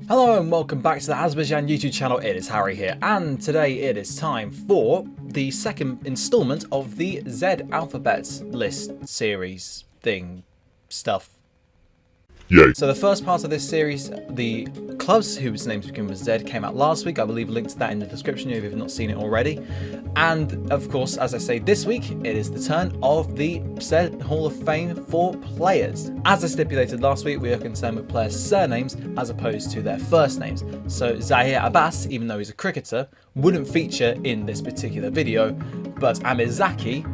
Hello and welcome back to the Hazzabhajan YouTube channel. It is Harry here, and today it is time for the second installment of the Z alphabet list series thing stuff. Yay. So the first part of this series, the clubs whose names begin with Z, came out last week. I will leave a link to that in the description if you've not seen it already. And of course, as I say, this week it is the turn of the Z Hall of Fame for players. As I stipulated last week, we are concerned with players' surnames as opposed to their first names. So Zaire Abbas, even though he's a cricketer, wouldn't feature in this particular video, but Amir Zaki,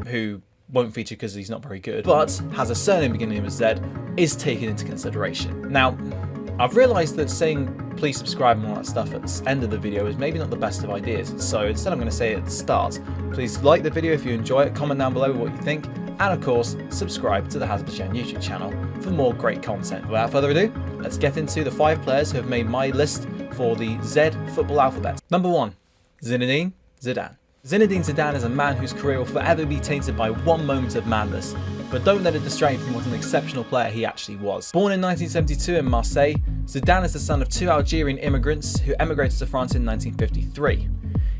who won't feature because he's not very good, but has a surname beginning with Z, is taken into consideration. Now, I've realised that saying please subscribe and all that stuff at the end of the video is maybe not the best of ideas, so instead I'm going to say it at the start. Please like the video if you enjoy it, comment down below what you think, and of course, subscribe to the Hazzabhajan YouTube channel for more great content. Without further ado, let's get into the 5 players who have made my list for the Z football alphabet. Number 1, Zinedine Zidane. Zinedine Zidane is a man whose career will forever be tainted by one moment of madness, but don't let it distract you from what an exceptional player he actually was. Born in 1972 in Marseille, Zidane is the son of 2 Algerian immigrants who emigrated to France in 1953.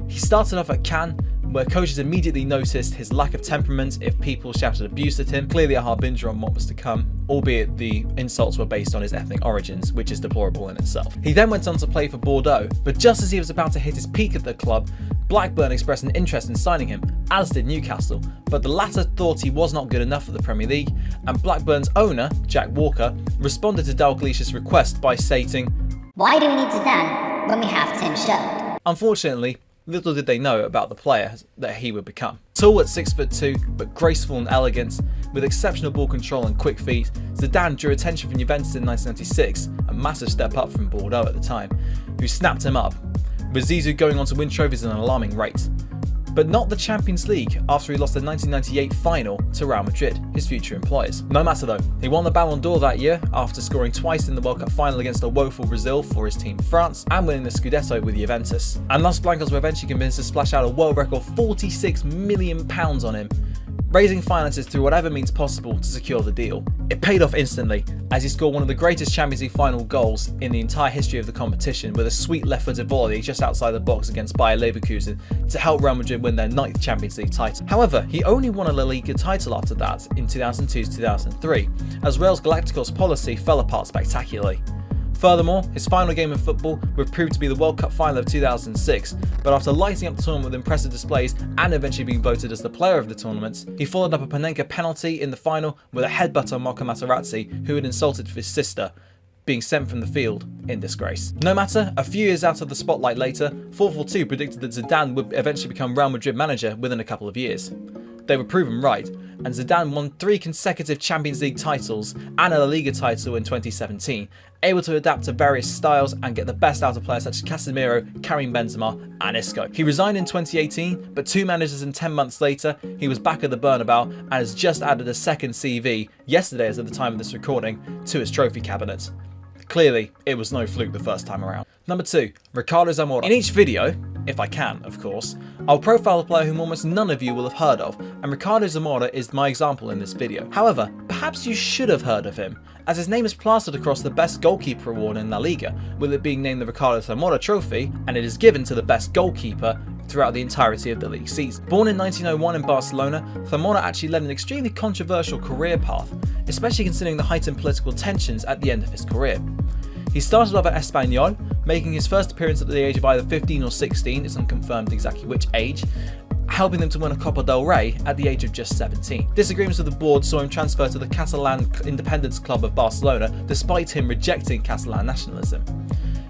He started off at Cannes, where coaches immediately noticed his lack of temperament if people shouted abuse at him, clearly a harbinger on what was to come, albeit the insults were based on his ethnic origins, which is deplorable in itself. He then went on to play for Bordeaux, but just as he was about to hit his peak at the club, Blackburn expressed an interest in signing him, as did Newcastle, but the latter thought he was not good enough for the Premier League, and Blackburn's owner, Jack Walker, responded to Dalglish's request by stating, "Why do we need Zidane when we have Tim Sherwood?" Unfortunately, little did they know about the player that he would become. Tall at 6'2", but graceful and elegant, with exceptional ball control and quick feet, Zidane drew attention from Juventus in 1996, a massive step up from Bordeaux at the time, who snapped him up, with Zizou going on to win trophies at an alarming rate. But not the Champions League after he lost the 1998 final to Real Madrid, his future employers. No matter though, he won the Ballon d'Or that year after scoring twice in the World Cup final against a woeful Brazil for his team France and winning the Scudetto with Juventus. And Los Blancos were eventually convinced to splash out a world record £46 million on him, raising finances through whatever means possible to secure the deal. It paid off instantly, as he scored one of the greatest Champions League final goals in the entire history of the competition with a sweet left-footed volley just outside the box against Bayer Leverkusen to help Real Madrid win their 9th Champions League title. However, he only won a La Liga title after that in 2002-2003, as Real's Galacticos policy fell apart spectacularly. Furthermore, his final game of football would prove to be the World Cup final of 2006, but after lighting up the tournament with impressive displays and eventually being voted as the player of the tournament, he followed up a Panenka penalty in the final with a headbutt on Marco Materazzi, who had insulted his sister, being sent from the field in disgrace. No matter, a few years out of the spotlight later, 442 predicted that Zidane would eventually become Real Madrid manager within a couple of years. They were proven right, and Zidane won 3 consecutive Champions League titles and a La Liga title in 2017, able to adapt to various styles and get the best out of players such as Casemiro, Karim Benzema and Isco. He resigned in 2018, but 2 managers and 10 months later, he was back at the Bernabeu and has just added a second CV, yesterday as at the time of this recording, to his trophy cabinet. Clearly, it was no fluke the first time around. Number 2, Ricardo Zamora. In each video, if I can, of course, I'll profile a player whom almost none of you will have heard of, and Ricardo Zamora is my example in this video. However, perhaps you should have heard of him, as his name is plastered across the best goalkeeper award in La Liga, with it being named the Ricardo Zamora Trophy, and it is given to the best goalkeeper throughout the entirety of the league season. Born in 1901 in Barcelona, Zamora actually led an extremely controversial career path, especially considering the heightened political tensions at the end of his career. He started off at Espanyol, making his first appearance at the age of either 15 or 16, it's unconfirmed exactly which age, helping them to win a Copa del Rey at the age of just 17. Disagreements with the board saw him transfer to the Catalan Independence Club of Barcelona, despite him rejecting Catalan nationalism,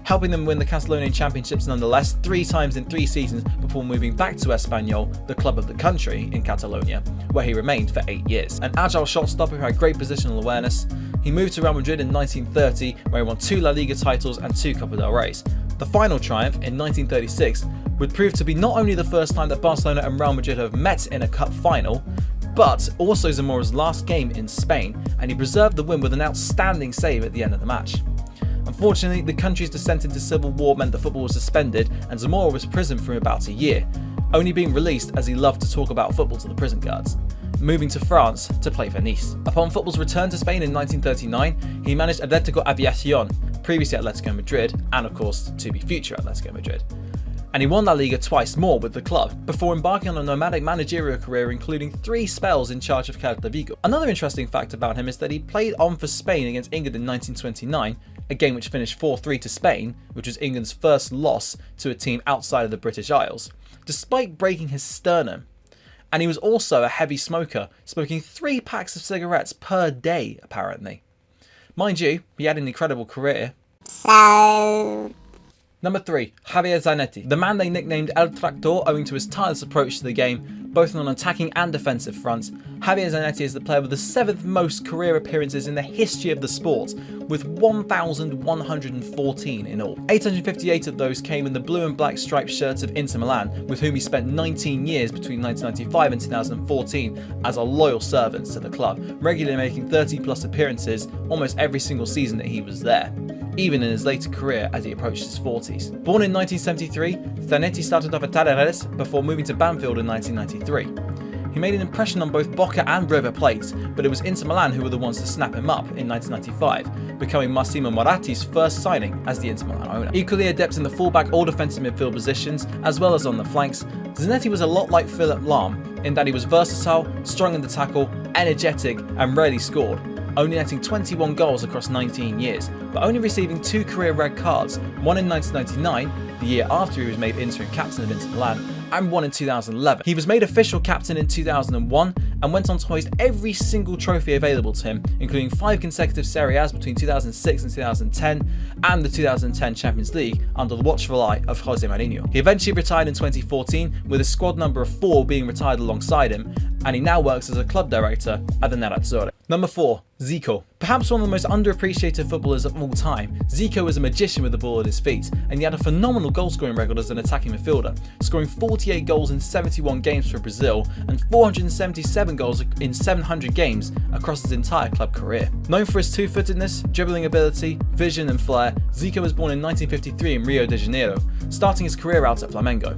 helping them win the Catalonian Championships nonetheless 3 times in 3 seasons before moving back to Espanyol, the club of the country in Catalonia, where he remained for 8 years. An agile shot stopper who had great positional awareness, he moved to Real Madrid in 1930, where he won 2 La Liga titles and 2 Copa del Reys. The final triumph in 1936 would prove to be not only the first time that Barcelona and Real Madrid have met in a cup final, but also Zamora's last game in Spain, and he preserved the win with an outstanding save at the end of the match. Unfortunately, the country's descent into civil war meant that football was suspended, and Zamora was imprisoned for about a year, only being released as he loved to talk about football to the prison guards, moving to France to play for Nice. Upon football's return to Spain in 1939, he managed Atlético Aviación, previously Atletico Madrid, and of course to be future Atletico Madrid. And he won La Liga twice more with the club, before embarking on a nomadic managerial career including 3 spells in charge of Celta Vigo. Another interesting fact about him is that he played on for Spain against England in 1929, a game which finished 4-3 to Spain, which was England's first loss to a team outside of the British Isles, despite breaking his sternum. And he was also a heavy smoker, smoking 3 packs of cigarettes per day apparently. Mind you, he had an incredible career. Number 3, Javier Zanetti, the man they nicknamed El Tractor owing to his tireless approach to the game, both on an attacking and defensive front. Javier Zanetti is the player with the 7th most career appearances in the history of the sport, with 1,114 in all. 858 of those came in the blue and black striped shirts of Inter Milan, with whom he spent 19 years between 1995 and 2014 as a loyal servant to the club, regularly making 30 plus appearances almost every single season that he was there, even in his later career as he approached his 40s. Born in 1973, Zanetti started off at Talleres before moving to Banfield in 1993. He made an impression on both Boca and River Plate, but it was Inter Milan who were the ones to snap him up in 1995, becoming Massimo Moratti's first signing as the Inter Milan owner. Equally adept in the fullback or defensive midfield positions, as well as on the flanks, Zanetti was a lot like Philipp Lahm in that he was versatile, strong in the tackle, energetic, and rarely scored, only netting 21 goals across 19 years, but only receiving 2 career red cards, one in 1999, the year after he was made interim captain of Inter Milan, and one in 2011. He was made official captain in 2001 and went on to hoist every single trophy available to him, including 5 consecutive Serie A's between 2006 and 2010, and the 2010 Champions League under the watchful eye of Jose Mourinho. He eventually retired in 2014, with his squad number of 4 being retired alongside him, and he now works as a club director at the Nerazzurri. Number 4, Zico. Perhaps one of the most underappreciated footballers of all time, Zico was a magician with the ball at his feet, and he had a phenomenal goal-scoring record as an attacking midfielder, scoring 48 goals in 71 games for Brazil and 477 goals in 700 games across his entire club career. Known for his two-footedness, dribbling ability, vision and flair, Zico was born in 1953 in Rio de Janeiro, starting his career out at Flamengo.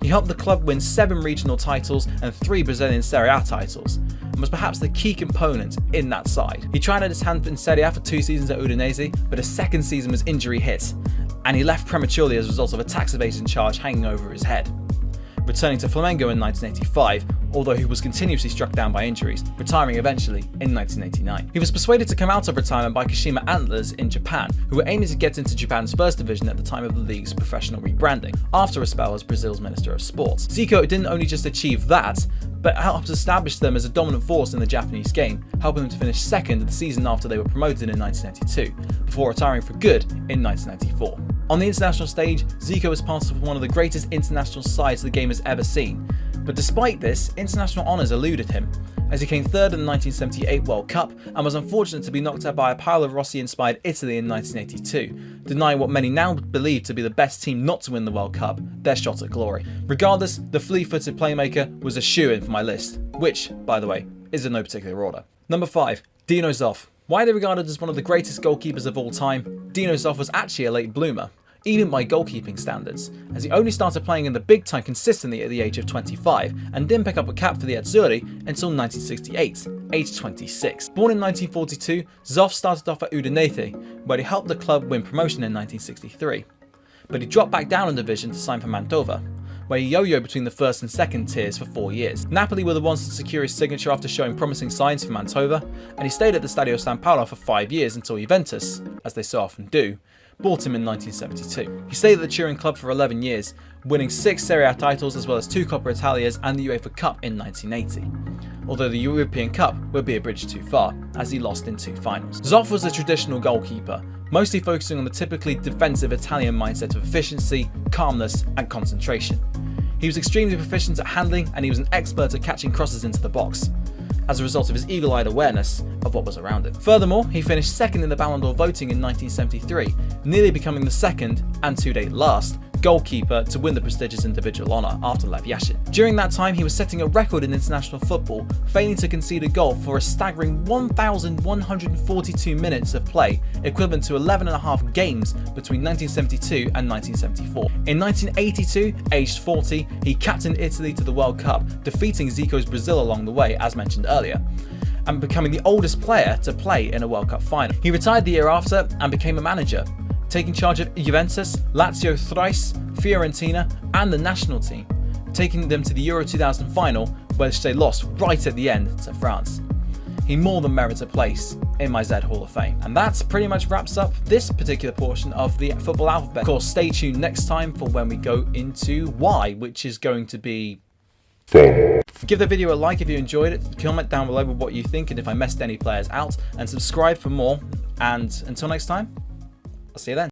He helped the club win 7 regional titles and 3 Brazilian Serie A titles, and was perhaps the key component in that side. He tried out his hand in Serie A for 2 seasons at Udinese, but his second season was injury hit, and he left prematurely as a result of a tax evasion charge hanging over his head. Returning to Flamengo in 1985, although he was continuously struck down by injuries, retiring eventually in 1989. He was persuaded to come out of retirement by Kashima Antlers in Japan, who were aiming to get into Japan's first division at the time of the league's professional rebranding, after a spell as Brazil's Minister of Sports. Zico didn't only just achieve that, but helped establish them as a dominant force in the Japanese game, helping them to finish second the season after they were promoted in 1992, before retiring for good in 1994. On the international stage, Zico was part of one of the greatest international sides the game has ever seen, but despite this, international honours eluded him, as he came third in the 1978 World Cup and was unfortunate to be knocked out by a Paolo Rossi-inspired Italy in 1982, denying what many now believe to be the best team not to win the World Cup their shot at glory. Regardless, the flea-footed playmaker was a shoo-in for my list, which, by the way, is in no particular order. Number 5, Dino Zoff. Widely regarded as one of the greatest goalkeepers of all time, Dino Zoff was actually a late bloomer, even by goalkeeping standards, as he only started playing in the big time consistently at the age of 25 and didn't pick up a cap for the Azzurri until 1968, aged 26. Born in 1942, Zoff started off at Udinese, where he helped the club win promotion in 1963. But he dropped back down in division to sign for Mantova, where he yo-yoed between the first and second tiers for 4 years. Napoli were the ones to secure his signature after showing promising signs for Mantova, and he stayed at the Stadio San Paolo for 5 years until Juventus, as they so often do, bought him in 1972. He stayed at the Turin club for 11 years, winning 6 Serie A titles as well as 2 Coppa Italias and the UEFA Cup in 1980. Although the European Cup would be a bridge too far, as he lost in 2 finals. Zoff was a traditional goalkeeper, mostly focusing on the typically defensive Italian mindset of efficiency, calmness, and concentration. He was extremely proficient at handling, and he was an expert at catching crosses into the box, as a result of his eagle-eyed awareness of what was around him. Furthermore, he finished second in the Ballon d'Or voting in 1973, nearly becoming the second, and to date last, goalkeeper to win the prestigious individual honour after Lev Yashin. During that time, he was setting a record in international football, failing to concede a goal for a staggering 1,142 minutes of play, equivalent to 11.5 games between 1972 and 1974. In 1982, aged 40, he captained Italy to the World Cup, defeating Zico's Brazil along the way, as mentioned earlier. and becoming the oldest player to play in a World Cup final. He retired the year after and became a manager, taking charge of Juventus, Lazio thrice, Fiorentina and the national team, taking them to the Euro 2000 final, which they lost right at the end to France. He more than merits a place in my Z Hall of Fame. And that pretty much wraps up this particular portion of the football alphabet. Of course, stay tuned next time for when we go into Y, which is going to be fun. Give the video a like if you enjoyed it, comment down below with what you think and if I messed any players out, and subscribe for more. And until next time, I'll see you then.